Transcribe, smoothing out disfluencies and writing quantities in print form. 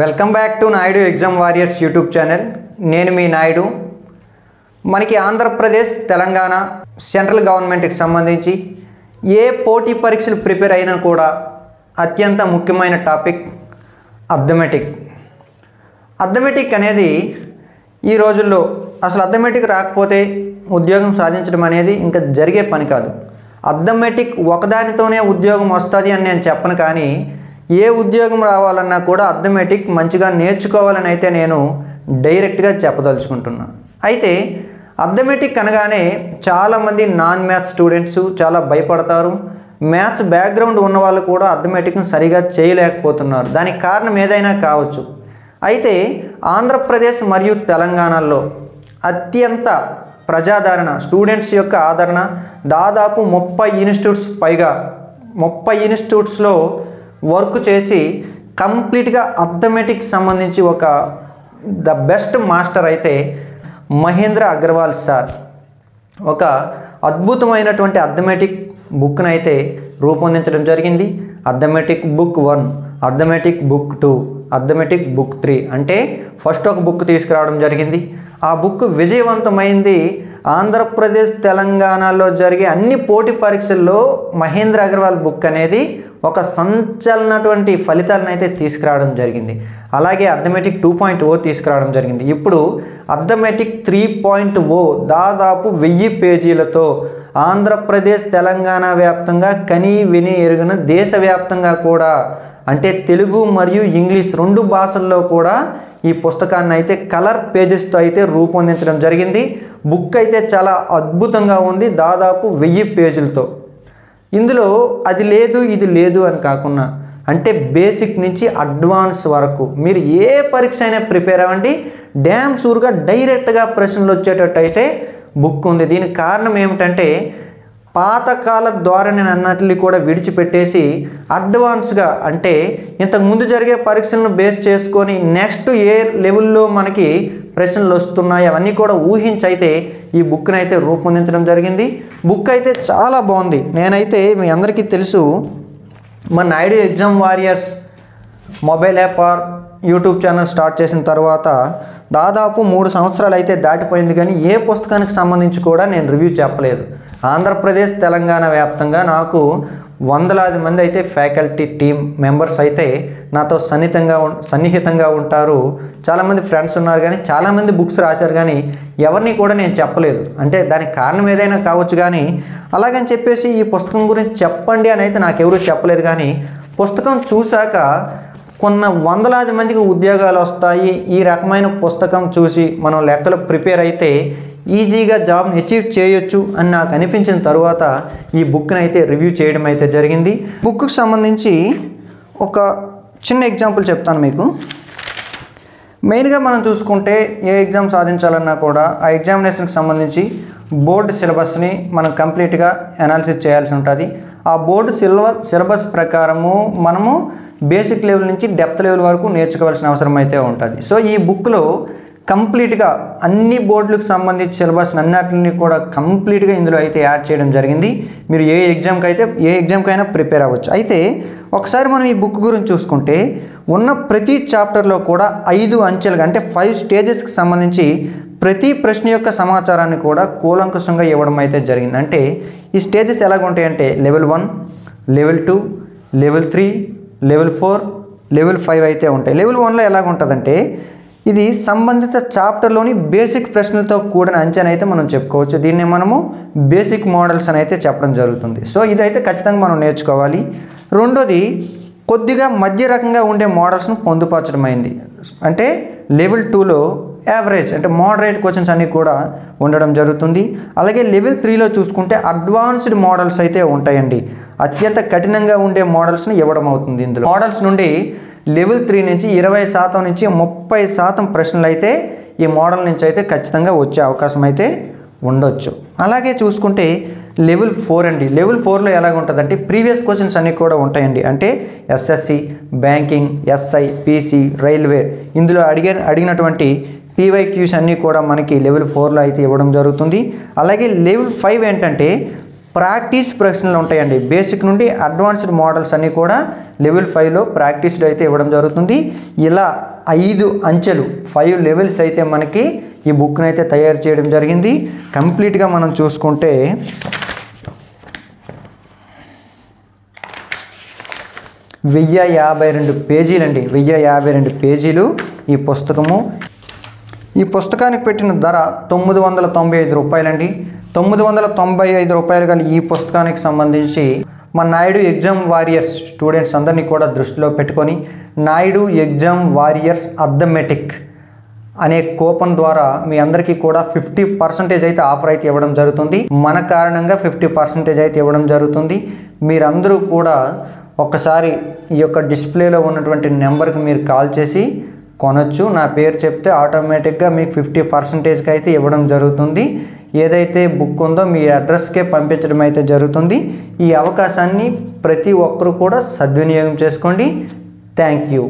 Welcome back to Naidu exam warriors YouTube channel. నేను మీ నాయుడు. మనకి Andhra Pradesh, Telangana central గవర్నమెంట్కి సంబంధించి ఏ పోటీ పరీక్షలు ప్రిపేర్ అయినా కూడా అత్యంత ముఖ్యమైన టాపిక్ అర్థమెటిక్. అర్థమెటిక్ అనేది ఈ రోజుల్లో అసలు అర్థమెటిక్ రాకపోతే ఉద్యోగం సాధించడం అనేది ఇంకా జరిగే పని కాదు. అర్థమెటిక్ ఒకదానితోనే ఉద్యోగం వస్తుంది అని నేను చెప్పను, కానీ ఏ ఉద్యోగం రావాలన్నా కూడా అర్థమెటిక్ మంచిగా నేర్చుకోవాలని అయితే నేను డైరెక్ట్గా చెప్పదలుచుకుంటున్నా. అయితే అర్థమెటిక్ అనగానే చాలామంది నాన్ మ్యాథ్స్ స్టూడెంట్స్ చాలా భయపడతారు. మ్యాథ్స్ బ్యాక్గ్రౌండ్ ఉన్న వాళ్ళు కూడా అర్థమెటిక్ని సరిగా చేయలేకపోతున్నారు. దానికి కారణం ఏదైనా కావచ్చు. అయితే ఆంధ్రప్రదేశ్ మరియు తెలంగాణలో అత్యంత ప్రజాదరణ, స్టూడెంట్స్ యొక్క ఆదరణ దాదాపు 30 ఇన్స్టిట్యూట్స్ పైగా 30 ఇన్స్టిట్యూట్స్లో వర్క్ చేసి కంప్లీట్గా అర్థమెటిక్ సంబంధించి ద బెస్ట్ మాస్టర్ అయితే మహేంద్ర అగర్వాల్ సార్ ఒక అద్భుతమైనటువంటి అర్థమెటిక్ బుక్ను అయితే రూపొందించడం జరిగింది. Arithmetic book 1, arithmetic book 2, arithmetic book 3 అంటే ఫస్ట్ ఒక బుక్ తీసుకురావడం జరిగింది. ఆ బుక్ విజయవంతమైంది. ఆంధ్రప్రదేశ్, తెలంగాణలో జరిగే అన్ని పోటీ పరీక్షల్లో మహేంద్ర అగర్వాల్ బుక్ అనేది ఒక సంచలనటువంటి ఫలితాలను అయితే తీసుకురావడం జరిగింది. అలాగే అర్థమెటిక్ 2.0 తీసుకురావడం జరిగింది. ఇప్పుడు అర్థమెటిక్ 3.0 దాదాపు 1000 పేజీలతో ఆంధ్రప్రదేశ్, తెలంగాణ వ్యాప్తంగా కని విని ఎరుగిన దేశవ్యాప్తంగా కూడా, అంటే తెలుగు మరియు ఇంగ్లీష్ 2 భాషల్లో కూడా ఈ పుస్తకాన్ని అయితే కలర్ పేజెస్తో అయితే రూపొందించడం జరిగింది. బుక్ అయితే చాలా అద్భుతంగా ఉంది, దాదాపు 1000 పేజీలతో. ఇందులో అది లేదు ఇది లేదు అని కాకుండా, అంటే బేసిక్ నుంచి అడ్వాన్స్ వరకు మీరు ఏ పరీక్ష అయినా ప్రిపేర్ అవ్వండి, డ్యామ్ షూర్గా డైరెక్ట్గా ప్రశ్నలు వచ్చేటట్టు అయితే బుక్ ఉంది. దీనికి కారణం ఏమిటంటే పాతకాల ధోరణి అన్నట్లు కూడా విడిచిపెట్టేసి అడ్వాన్స్గా, అంటే ఇంతకుముందు జరిగే పరీక్షలను బేస్ చేసుకొని నెక్స్ట్ ఏ లెవెల్లో మనకి ప్రశ్నలు వస్తున్నాయి అవన్నీ కూడా ఊహించైతే ఈ బుక్ని అయితే రూపొందించడం జరిగింది. బుక్ అయితే చాలా బాగుంది. నేనైతే మీ అందరికీ తెలుసు, మన Naidu exam warriors mobile app or YouTube channel start చేసిన తర్వాత దాదాపు 3 సంవత్సరాలు అయితే దాటిపోయింది, కానీ ఏ పుస్తకానికి సంబంధించి కూడా నేను రివ్యూ చెప్పలేదు. ఆంధ్రప్రదేశ్, తెలంగాణ వ్యాప్తంగా నాకు వందలాది మంది అయితే ఫ్యాకల్టీ టీమ్ మెంబర్స్ అయితే నాతో సన్నిహితంగా ఉంటారు. చాలామంది ఫ్రెండ్స్ ఉన్నారు, కానీ చాలామంది బుక్స్ రాశారు, కానీ ఎవరిని కూడా నేను చెప్పలేదు. అంటే దానికి కారణం ఏదైనా కావచ్చు, కానీ అలాగని చెప్పేసి ఈ పుస్తకం గురించి చెప్పండి అని అయితే నాకెవరూ చెప్పలేదు. కానీ పుస్తకం చూశాక కొన్ని వందలాది మందికి ఉద్యోగాలు వస్తాయి, ఈ రకమైన పుస్తకం చూసి మనం లెక్కలు ప్రిపేర్ అయితే ఈజీగా జాబ్ని అచీవ్ చేయొచ్చు అని నాకు అనిపించిన తర్వాత ఈ బుక్ని అయితే రివ్యూ చేయడం అయితే జరిగింది. బుక్కి సంబంధించి ఒక చిన్న ఎగ్జాంపుల్ చెప్తాను మీకు. మెయిన్గా మనం చూసుకుంటే ఏ ఎగ్జామ్ సాధించాలన్నా కూడా ఆ ఎగ్జామినేషన్కి సంబంధించి బోర్డు సిలబస్ని మనం కంప్లీట్గా అనాలిసిస్ చేయాల్సి ఉంటుంది. ఆ బోర్డు సిలబస్ ప్రకారము మనము బేసిక్ లెవెల్ నుంచి డెప్త్ లెవెల్ వరకు నేర్చుకోవాల్సిన అవసరం అయితే ఉంటుంది. సో ఈ బుక్లో కంప్లీట్గా అన్ని బోర్డులకు సంబంధించి సిలబస్ అన్నిటిని కూడా కంప్లీట్గా ఇందులో అయితే యాడ్ చేయడం జరిగింది. మీరు ఏ ఎగ్జామ్కైనా ప్రిపేర్ అవ్వచ్చు. అయితే ఒకసారి మనం ఈ బుక్ గురించి చూసుకుంటే ఉన్న ప్రతి చాప్టర్లో కూడా 5 అంచెలుగా, అంటే 5 స్టేజెస్కి సంబంధించి ప్రతి ప్రశ్న యొక్క సమాచారాన్ని కూడా కూలంకషంగా ఇవ్వడం అయితే జరిగింది. అంటే ఈ స్టేజెస్ ఎలాగుంటాయంటే level 1, level 2, level 3, level 4, level 5 అయితే ఉంటాయి. లెవెల్ 1లో ఎలాగుంటుందంటే ఇది సంబంధిత చాప్టర్లోని బేసిక్ ప్రశ్నలతో కూడిన అంచనా అయితే మనం చెప్పుకోవచ్చు. దీన్ని మనము బేసిక్ మోడల్స్ అని అయితే చెప్పడం జరుగుతుంది. సో ఇదైతే ఖచ్చితంగా మనం నేర్చుకోవాలి. రెండోది కొద్దిగా మధ్య రకంగా ఉండే మోడల్స్ను పొందుపరచడం అయింది. అంటే లెవెల్ 2లో యావరేజ్, అంటే మోడరేట్ క్వశ్చన్స్ అన్నీ కూడా ఉండడం జరుగుతుంది. అలాగే లెవెల్ 3లో చూసుకుంటే అడ్వాన్స్డ్ మోడల్స్ అయితే ఉంటాయండి. అత్యంత కఠినంగా ఉండే మోడల్స్ని ఇవ్వడం అవుతుంది. ఇందులో మోడల్స్ నుండి లెవెల్ 3 నుంచి 20% నుంచి 30% ప్రశ్నలు అయితే ఈ మోడల్ నుంచి అయితే ఖచ్చితంగా వచ్చే అవకాశం అయితే ఉండొచ్చు. అలాగే చూసుకుంటే లెవెల్ 4 అండి. లెవెల్ 4లో ఎలాగుంటుందంటే ప్రీవియస్ క్వశ్చన్స్ అన్నీ కూడా ఉంటాయండి. అంటే SSC, banking, SI, PC, railway ఇందులో అడిగినటువంటి పీవైక్యూస్ అన్నీ కూడా మనకి లెవెల్ 4లో అయితే ఇవ్వడం జరుగుతుంది. అలాగే లెవెల్ 5 ఏంటంటే ప్రాక్టీస్ ప్రశ్నలు ఉంటాయండి. బేసిక్ నుండి అడ్వాన్స్డ్ మోడల్స్ అన్నీ కూడా లెవెల్ 5లో ప్రాక్టీస్లో అయితే ఇవ్వడం జరుగుతుంది. ఇలా 5 అంచెలు 5 లెవెల్స్ అయితే మనకి ఈ బుక్ని అయితే తయారు చేయడం జరిగింది. కంప్లీట్గా మనం చూసుకుంటే 1052 పేజీలండి. 1052 పేజీలు ఈ పుస్తకము. ఈ పుస్తకానికి పెట్టిన ధర 995 రూపాయలండి. 995 రూపాయలు గల ఈ పుస్తకానికి సంబంధించి మన నాయుడు ఎగ్జామ్ వారియర్స్ స్టూడెంట్స్ అందరినీ కూడా దృష్టిలో పెట్టుకొని నాయుడు ఎగ్జామ్ వారియర్స్ అథమెటిక్ అనే కూపన్ ద్వారా మీ అందరికీ కూడా 50% అయితే ఆఫర్ అయితే ఇవ్వడం జరుగుతుంది. మన కారణంగా 50% అయితే ఇవ్వడం జరుగుతుంది. మీరందరూ కూడా ఒక్కసారి ఈ యొక్క డిస్ప్లేలో ఉన్నటువంటి నెంబర్కి మీరు కాల్ చేసి కొనొచ్చు. నా పేరు చెప్తే ఆటోమేటిక్గా మీకు 50%కి అయితే ఇవ్వడం జరుగుతుంది. ఏదైతే బుక్ ఉందో మీ అడ్రస్కే పంపించడం అయితే జరుగుతుంది. ఈ అవకాశాన్ని ప్రతి ఒక్కరు కూడా సద్వినియోగం చేసుకోండి. Thank you.